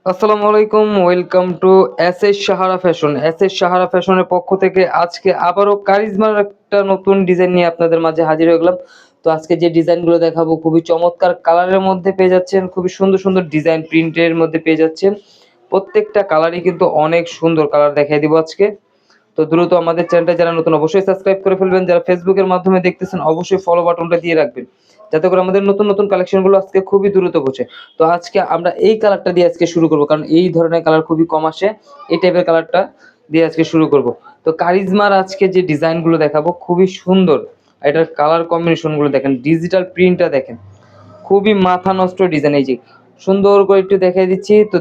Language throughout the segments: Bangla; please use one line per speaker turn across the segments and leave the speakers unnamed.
আসসালামু আলাইকুম, welcome to S Sahara fashion. S Sahara ফ্যাশনের পক্ষ থেকে আজকে আবারও কারিজমার একটা নতুন ডিজাইন নিয়ে আপনাদের মাঝে হাজির হয়ে গেলাম। তো আজকে যে ডিজাইনগুলো দেখাবো খুবই চমৎকার কালারের মধ্যে পেয়ে যাচ্ছেন, খুবই সুন্দর সুন্দর ডিজাইন প্রিন্টের মধ্যে পেয়ে যাচ্ছেন। প্রত্যেকটা কালারই কিন্তু অনেক সুন্দর কালার দেখাই দিব আজকে। তো দ্রুত আমাদের চ্যানেলটা যারা নতুন অবশ্যই সাবস্ক্রাইব করে ফেলবেন, যারা ফেসবুকের মাধ্যমে দেখতেছেন অবশ্যই ফলো বাটনটা দিয়ে রাখবেন, যাতে করে আমাদের নতুন নতুন কালেকশনগুলো আজকে খুবই দ্রুত পৌঁছে। তো আজকে আমরা এই কালারটা দিয়ে আজকে শুরু করব, কারণ এই ধরনের কালার খুবই কম আসে। এই টাইপের কালারটা দিয়ে আজকে শুরু করব। তো কারিজমার আজকে যে ডিজাইনগুলো দেখাবো খুবই সুন্দর। এটার কালার কম্বিনেশনগুলো দেখেন, ডিজিটাল প্রিন্টটা দেখেন, খুবই মাথা নষ্ট ডিজাইন। এই যে সুন্দর করে একটু দেখাই দিচ্ছি। তো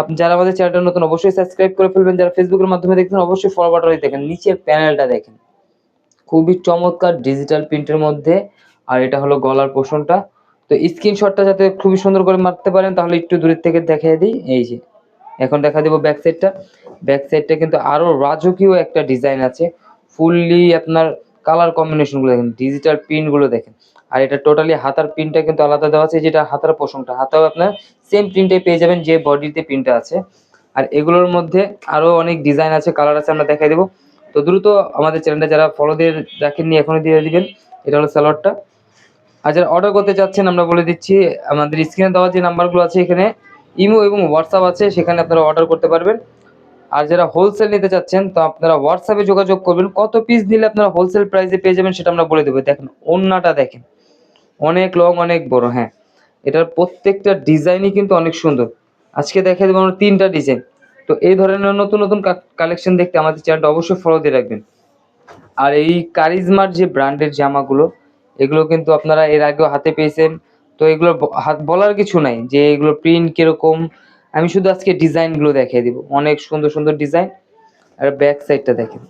আপনি যারা আমাদের চ্যানেলটা নতুন অবশ্যই সাবস্ক্রাইব করে ফেলবেন, যারা ফেসবুকের মাধ্যমে দেখছেন অবশ্যই ফলো বাটনে দেখেন, নিচের প্যানেলটা দেখেন, খুবই চমৎকার ডিজিটাল প্রিন্টের মধ্যে। আর এটা হলো গলার পোর্শনটা। তো স্ক্রিনশটটা যাতে খুবই সুন্দর করে মারতে পারেন তাহলে একটু দূরের থেকে দেখিয়ে দিই। এই যে এখন দেখা দেবো ব্যাক সাইডটা। ব্যাক সাইডটা কিন্তু আরো রাজকীয় একটা ডিজাইন আছে, ফুললি আপনার কালার কম্বিনেশনগুলো দেখেন, ডিজিটাল প্রিন্টগুলো দেখেন। আর এটা টোটালি হাতার প্রিন্টটা কিন্তু আলাদা দেওয়া আছে, যেটা হাতার পোর্শনটা, হাতাও আপনার সেম প্রিন্টে পেয়ে যাবেন যে বডিতে প্রিন্টটা আছে। আর এগুলোর মধ্যে আরো অনেক ডিজাইন আছে, কালার আছে, আমরা দেখাই দেবো। তো দ্রুত আমাদের চ্যানেলটা যারা ফলো দিয়ে রাখেননি এখনই দিয়ে দিবেন। এটা হলো সালোয়ারটা। আর যারা অর্ডার করতে চাচ্ছেন আমরা বলে দিচ্ছি, আমাদের স্ক্রিনে দেওয়া যে নাম্বারগুলো আছে এখানে ইমো এবং হোয়াটসঅ্যাপ আছে, সেখানে আপনারা অর্ডার করতে পারবেন। আর যারা হোলসেল নিতে চাচ্ছেন তো আপনারা হোয়াটসঅ্যাপে যোগাযোগ করবেন, কত পিস নিলে আপনারা হোলসেল প্রাইসে পেয়ে যাবেন সেটা আমরা বলে দেবো। দেখেন ওড়নাটা দেখেন, অনেক লং অনেক বড়। হ্যাঁ, এটার প্রত্যেকটা ডিজাইনই কিন্তু অনেক সুন্দর। আজকে দেখাই দেবো আমরা 3টা ডিজাইন। তো এই ধরনের নতুন নতুন কালেকশন দেখতে আমাদের চ্যানেলটা অবশ্যই ফলো দিয়ে রাখবেন। আর এই কারিজমার যে ব্র্যান্ডের জামাগুলো, এগুলো কিন্তু আপনারা এর আগেও হাতে পেয়েছেন। তো এগুলো হাত বলার কিছু নাই যে এগুলো প্রিন্ট কিরকম, আমি শুধু আজকে ডিজাইনগুলো দেখিয়ে দিব, অনেক সুন্দর সুন্দর ডিজাইন। আর ব্যাক সাইডটা দেখেন,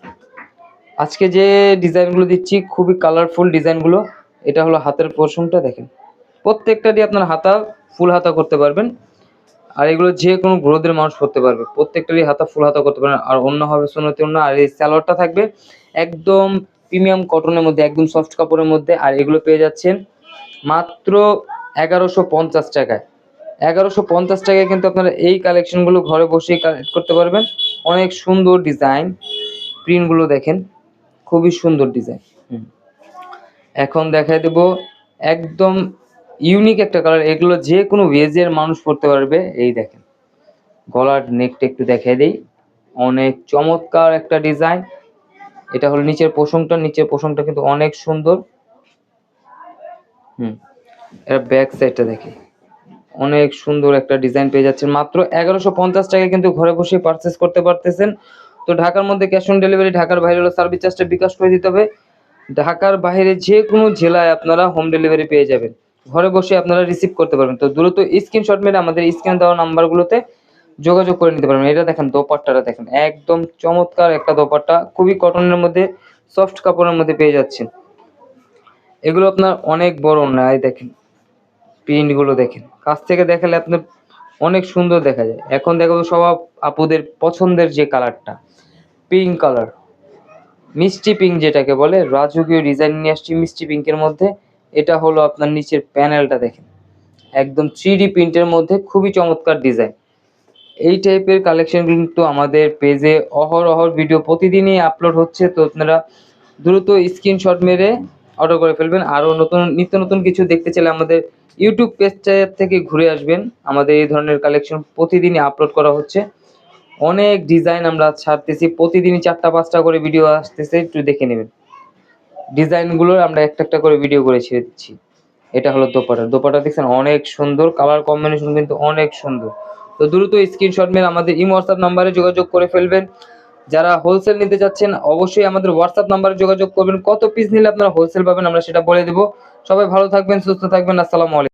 আজকে যে ডিজাইনগুলো দিচ্ছি খুবই কালারফুল ডিজাইনগুলো। এটা হলো হাতের পোর্শনটা দেখেন, প্রত্যেকটা দিয়ে আপনার হাতা ফুল হাতা করতে পারবেন। আর এগুলো যে কোনো গ্রোথের মানুষ করতে পারবে, প্রত্যেকটারই হাতা ফুল হাতা করতে পারেন। আর অন্য হবে সুন্নতি অন্য। আর এই সালোয়ারটা থাকবে একদম প্রিমিয়াম কটনের মধ্যে, একদম সফট কাপড়ের মধ্যে। আর এগুলো পেয়ে যাচ্ছেন মাত্র 1150 টাকায়। 1150 টাকায় কিন্তু আপনারা এই কালেকশনগুলো ঘরে বসেই কালেক্ট করতে পারবেন। অনেক সুন্দর ডিজাইন, প্রিন্টগুলো দেখেন, খুবই সুন্দর ডিজাইন। এখন দেখাই দেব একদম ইউনিক একটা কালার, এগুলো যে কোনো এজের মানুষ পড়তে পারবে। এই দেখেন গলার নেকটা একটু দেখাই দেই, অনেক চমৎকার একটা ডিজাইন। এটা হলো নিচের পোষণটা, নিচের পোষণটা কিন্তু অনেক সুন্দর। এর ব্যাক সাইডটা দেখে অনেক সুন্দর একটা ডিজাইন পেয়ে যাচ্ছেন মাত্র 1150 টাকায়, কিন্তু ঘরে বসে পারচেস করতে পারতেছেন। তো ঢাকার মধ্যে ক্যাশ অন ডেলিভারি, ঢাকার বাইরে হলো সার্ভিস চার্জটা বিকাশ করে দিতে হবে। ঢাকার বাইরে যে কোনো জেলায় আপনারা হোম ডেলিভারি পেয়ে যাবেন, ঘরে বসে আপনারা রিসিভ করতে পারবেন। তো দ্রুত স্ক্রিনশট মেরে আমাদের স্ক্রিনে দেওয়া নাম্বারগুলোতে যোগাযোগ করে নিতে পারবেন। এটা দেখেন দোপাট্টাটা দেখেন, একদম চমৎকার একটা দোপাট্টা, খুবই কটনের মধ্যে সফট কাপড়ের মধ্যে পেয়ে যাচ্ছেন। এগুলো আপনার অনেক বড় না, এই দেখেন প্রিন্টগুলো দেখেন, কাছ থেকে দেখালে আপনার অনেক সুন্দর দেখা যায়। এখন দেখো সব আপুদের পছন্দের যে কালারটা, পিঙ্ক কালার, মিষ্টি পিঙ্ক যেটাকে বলে, রাজকীয় ডিজাইন নিয়ে আসছি মিষ্টি পিঙ্কের মধ্যে। এটা হলো আপনার নিচের প্যানেলটা দেখেন, একদম 3D প্রিন্টের মধ্যে খুবই চমৎকার ডিজাইন। এই টাইপের কালেকশন কিন্তু আমাদের পেজে অহরহ ভিডিও প্রতিদিনই আপলোড হচ্ছে। তো আপনারা দ্রুত স্ক্রিনশট মেরে অর্ডার করে ফেলবেন। আরও নতুন নিত্য নতুন কিছু দেখতে চাইলে আমাদের ইউটিউব পেজটা থেকে ঘুরে আসবেন। আমাদের এই ধরনের কালেকশন প্রতিদিনই আপলোড করা হচ্ছে, অনেক ডিজাইন আমরা ছাড়তেছি, প্রতিদিনই 4টা 5টা করে ভিডিও আসতেছে, একটু দেখে নেবেন। ডিজাইনগুলোর আমরা একটা একটা করে ভিডিও করে ছেড়ে দিচ্ছি। এটা হলো দোপাটা, দোপাটা দেখছেন অনেক সুন্দর, কালার কম্বিনেশন কিন্তু অনেক সুন্দর। তো দ্রুত স্ক্রিনশট মেরে আমাদের ইমো হোয়াটসঅ্যাপ নাম্বারে যোগাযোগ করে ফেলবেন। যারা হোলসেল নিতে চাচ্ছেন অবশ্যই আমাদের হোয়াটসঅ্যাপ নাম্বারে যোগাযোগ করবেন, কত পিস নিলে আপনারা হোলসেল পাবেন আমরা সেটা বলে দেবো। সবাই ভালো থাকবেন, সুস্থ থাকবেন, আসসালামু আলাইকুম।